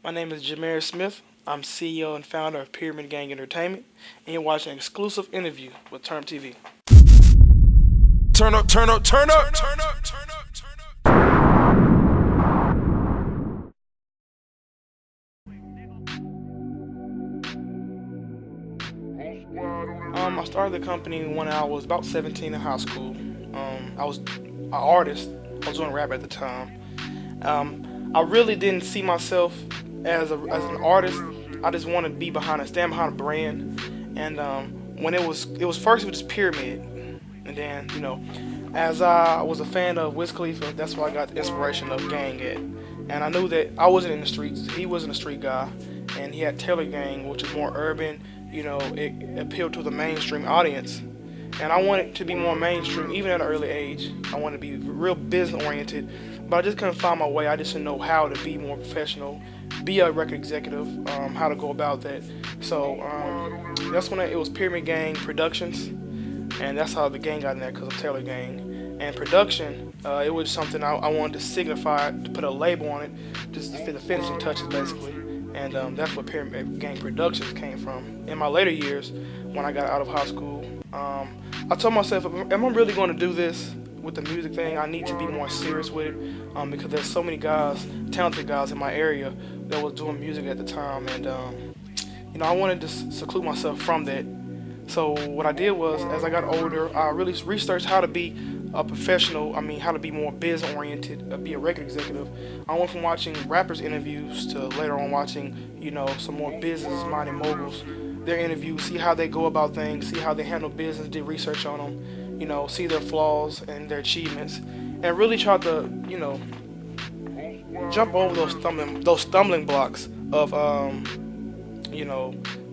My name is Jahmirris Smith. I'm CEO and founder of Pyramid Gang Entertainment, and you're watching an exclusive interview with TurnUpTv. Turn up, turn up, turn up, turn up, turn up, turn up. I started the company when I was about 17 in high school. I was an artist. I was doing rap at the time. I really didn't see myself as an artist. I just wanted to be stand behind a brand. And when it was just Pyramid, and then as I was a fan of Wiz Khalifa, that's where I got the inspiration of Gang at. And I knew that I wasn't in the streets. He wasn't a street guy, and he had Taylor Gang, which is more urban. It appealed to the mainstream audience. And I wanted to be more mainstream, even at an early age. I wanted to be real business oriented, but I just couldn't find my way. I just didn't know how to be more professional, be a record executive, how to go about that. So that's when it was Pyramid Gang Productions, and that's how the gang got in there, because of Taylor Gang. And production, it was something I wanted to signify, to put a label on it, just to fit the finishing touches basically. And that's where Pyramid Gang Productions came from. In my later years, when I got out of high school, I told myself, am I really going to do this with the music thing? I need to be more serious with it, because there's so many guys, talented guys in my area that was doing music at the time, and I wanted to seclude myself from that. So what I did was, as I got older, I really researched how to be a professional. How to be more business oriented, be a record executive. I went from watching rappers interviews to later on watching, some more business minded moguls, their interviews, see how they go about things, see how they handle business, did research on them, see their flaws and their achievements, and really try to, jump over those stumbling blocks of,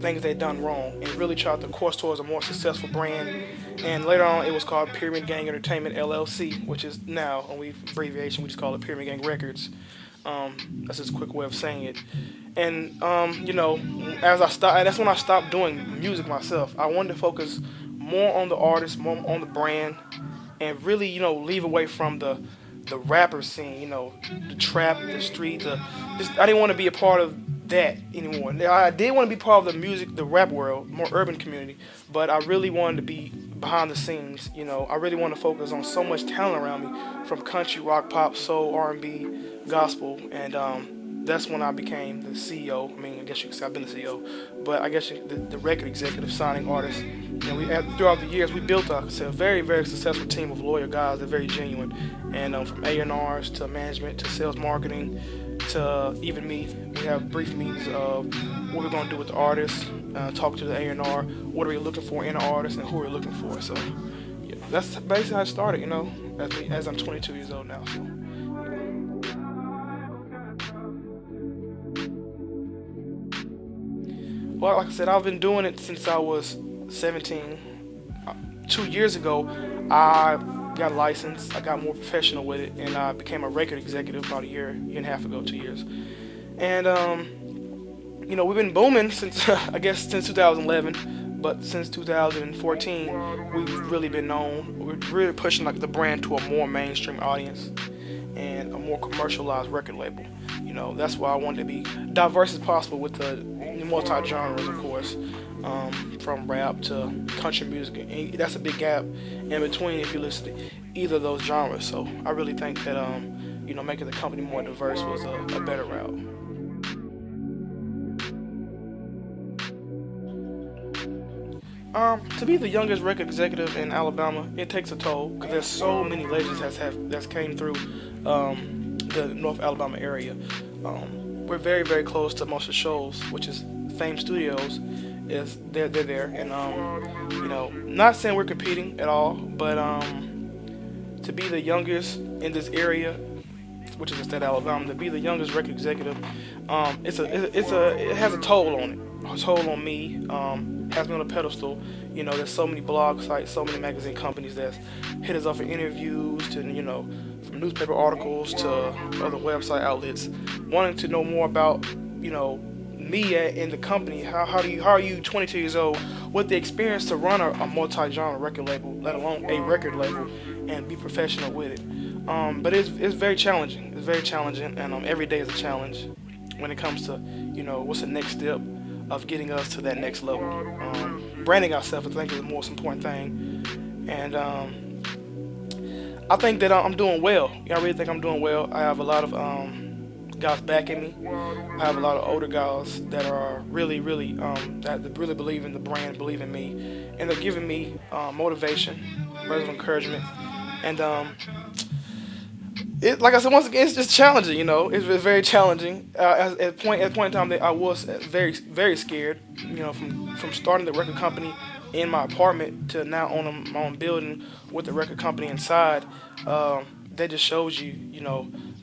things they've done wrong, and really try to course towards a more successful brand. And later on, it was called Pyramid Gang Entertainment LLC, which is now, abbreviation, we just call it Pyramid Gang Records. That's just a quick way of saying it. And that's when I stopped doing music myself. I wanted to focus more on the artist, more on the brand, and really, leave away from the rapper scene, the trap, the street. I didn't want to be a part of that anymore. I did want to be part of the music, the rap world, more urban community, but I really wanted to be behind the scenes. I really want to focus on so much talent around me, from country, rock, pop, soul, R&B, gospel, and that's when I became the CEO. I guess you could say I've been the CEO, but I guess the record executive, signing artist. And throughout the years, we built a very, very successful team of loyal guys. They're very genuine, and from A&Rs to management to sales marketing to even me. We have brief meetings of what we're going to do with the artist, talk to the A&R, what are we looking for in an artist, and who we're looking for. So yeah, that's basically how it started, as I'm 22 years old now. So. Well, like I said, I've been doing it since I was 17. 2 years ago, I got licensed. I got more professional with it, and I became a record executive about a year and a half ago, 2 years. And we've been booming since since 2011, but since 2014, we've really been known. We're really pushing the brand to a more mainstream audience and a more commercialized record label. That's why I wanted to be diverse as possible with the multi-genres, of course, from rap to country music. And that's a big gap in between if you listen to either of those genres. So I really think that making the company more diverse was a better route. To be the youngest record executive in Alabama, it takes a toll, because there's so many legends that's came through the North Alabama area. We're very, very close to most of the shows, which is Fame Studios. They're there, and not saying we're competing at all, but to be the youngest in this area, which is the state of Alabama, to be the youngest record executive, it has a toll on it. A toll on me. Has me on a pedestal. There's so many blog sites, so many magazine companies that hit us up for interviews, to from newspaper articles to other website outlets, wanting to know more about me in the company. How are you 22 years old with the experience to run a multi-genre record label, let alone a record label, and be professional with it. But it's very challenging. It's very challenging, and every day is a challenge. when it comes to, what's the next step of getting us to that next level. Branding ourselves, I think, is the most important thing. And I think that I'm doing well. I really think I'm doing well. I have a lot of guys backing me. I have a lot of older guys that are really, really, that really believe in the brand, believe in me, and they're giving me motivation, words of encouragement. And like I said, once again, it's just challenging. It's very challenging. At point in time, that I was very, very scared. From starting the record company in my apartment to now owning my own building with the record company inside. That just shows you,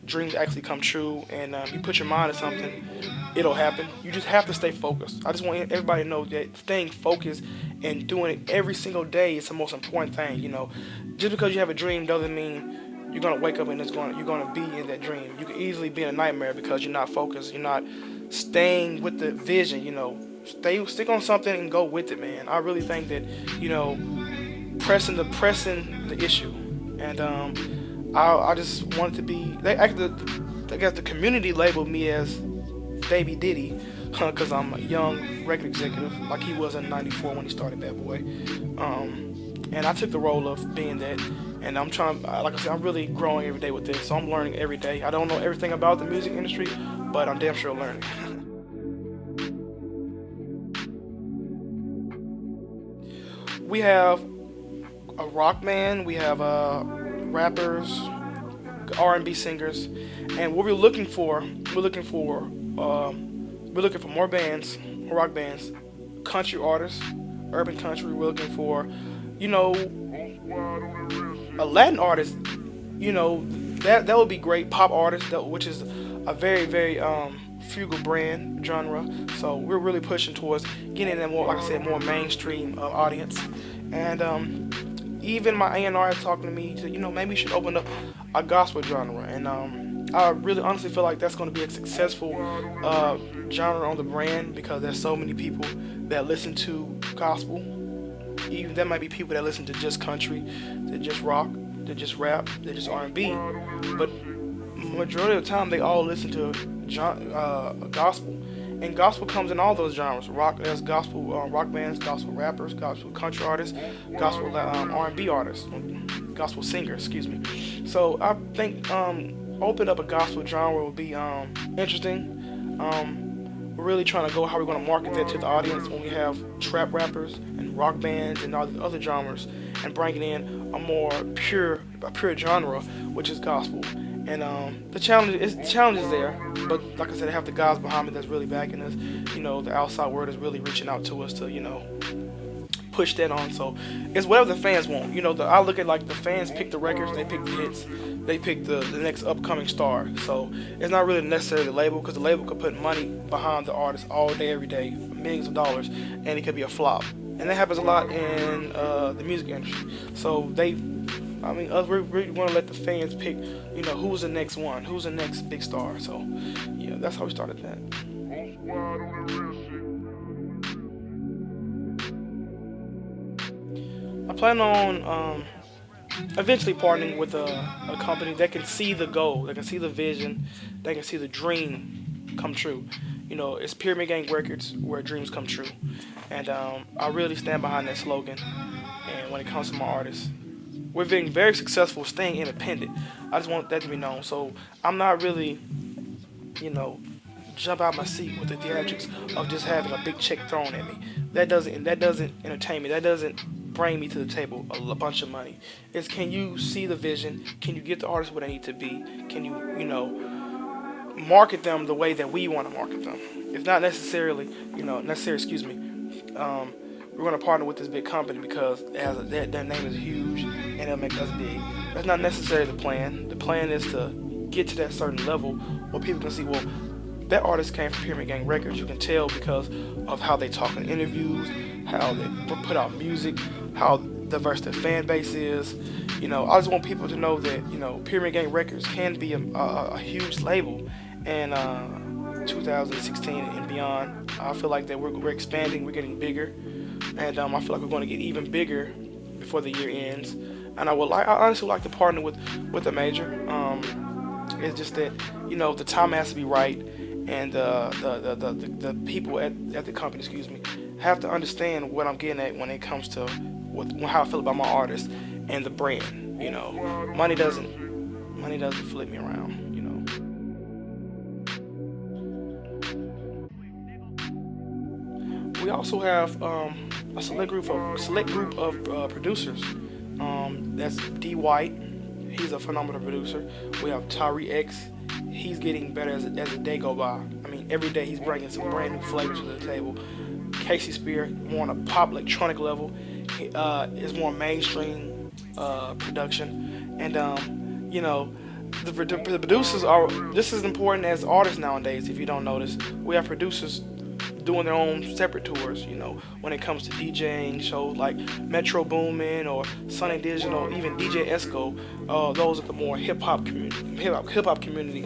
dreams actually come true, and you put your mind to something, it'll happen. You just have to stay focused. I just want everybody to know that staying focused and doing it every single day is the most important thing. Just because you have a dream doesn't mean you're gonna wake up and you're gonna be in that dream. You can easily be in a nightmare because you're not focused. You're not staying with the vision. Stick on something and go with it, man. I really think that pressing the issue, and I just wanted to be. I guess the community labeled me as Baby Diddy because I'm a young record executive, like he was in '94 when he started Bad Boy. And I took the role of being that. And I'm trying, like I said, I'm really growing every day with this. So I'm learning every day. I don't know everything about the music industry, but I'm damn sure learning. We have a rock band, we have rappers, R&B singers, and what we're looking for more bands, more rock bands, country artists, urban country. We're looking for, a Latin artist, that would be great. Pop artist, which is a very, very fugal brand genre. So we're really pushing towards getting that more, like I said, more mainstream audience. And even my A&R is talking to me to, maybe we should open up a gospel genre. And I really honestly feel like that's going to be a successful genre on the brand because there's so many people that listen to gospel. Even there might be people that listen to just country, that just rock, that just rap, that just R&B, but majority of the time they all listen to gospel, and gospel comes in all those genres. There's gospel rock bands, gospel rappers, gospel country artists, gospel R&B artists, gospel singers. Excuse me. So I think open up a gospel genre will be interesting. We're really trying to go how we're going to market that to the audience when we have trap rappers and rock bands and all the other genres, and bringing in a more pure genre, which is gospel. And the challenge is there, but like I said, I have the guys behind me that's really backing us. The outside world is really reaching out to us to push that on. So it's whatever the fans want. I look at like the fans pick the records, they pick the hits, they pick the next upcoming star. So it's not really necessarily the label, because the label could put money behind the artist all day, every day, millions of dollars, and it could be a flop. And that happens a lot in the music industry. So we want to let the fans pick, who's the next one, who's the next big star. So yeah, that's how we started that. I plan on eventually partnering with a company that can see the goal, that can see the vision, that can see the dream come true. It's Pyramid Gang Records, where dreams come true. And I really stand behind that slogan. And when it comes to my artists, we're being very successful staying independent. I just want that to be known. So I'm not really, jump out my seat with the theatrics of just having a big check thrown at me. That doesn't entertain me. That doesn't bring me to the table a bunch of money. It's, can you see the vision? Can you get the artists where they need to be? Can you, market them the way that we want to market them? It's not necessarily, we're going to partner with this big company because their name is huge and it'll make us big. That's not necessarily the plan. The plan is to get to that certain level where people can see, well, that artist came from Pyramid Gang Records. You can tell because of how they talk in interviews, how they put out music, how diverse their fan base is. I just want people to know that, Pyramid Gang Records can be a huge label. And 2016 and beyond, I feel like that we're expanding, we're getting bigger, and I feel like we're going to get even bigger before the year ends. And I honestly like to partner with a major. It's just that the time has to be right, and the people at the company, excuse me, have to understand what I'm getting at when it comes to how I feel about my artist and the brand. You know, money doesn't flip me around. You know. We also have a select group of producers. That's D White. He's a phenomenal producer. We have Tyree X. He's getting better as the day go by. I mean, every day he's bringing some brand new flavor to the table. Casey Spear, more on a pop electronic level, is more mainstream production, and you know, the producers are just as important as artists nowadays. If you don't notice, we have producers doing their own separate tours. You know, when it comes to DJing shows like Metro Boomin or Sunny Digital, even DJ Esco, those are the more hip hop community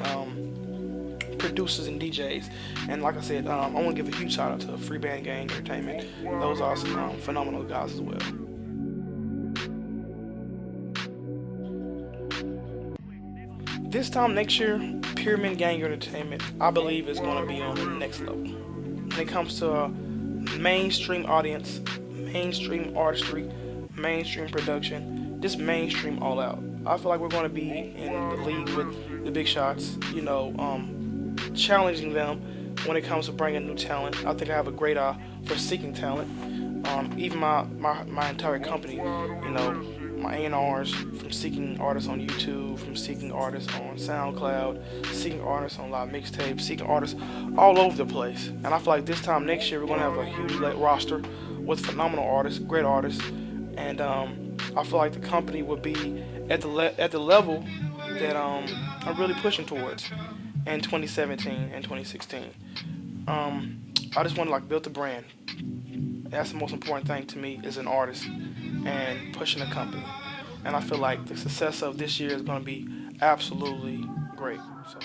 producers and DJs. And like I said, I want to give a huge shout out to Free Band Gang Entertainment. Those are some phenomenal guys as well. This time next year, Pyramid Gang Entertainment, I believe, is going to be on the next level. When it comes to mainstream audience, mainstream artistry, mainstream production, just mainstream all out. I feel like we're going to be in the league with the big shots, you know, challenging them when it comes to bringing new talent. I think I have a great eye for seeking talent. Even my entire company, you know, my A&Rs, from seeking artists on YouTube, from seeking artists on SoundCloud, seeking artists on live mixtapes, seeking artists all over the place. And I feel like this time next year we're going to have a huge roster with phenomenal artists, great artists, and I feel like the company will be at the level that I'm really pushing towards in 2017 and 2016. I just want to build the brand. That's the most important thing to me as an artist and pushing a company. And I feel like the success of this year is going to be absolutely great. So.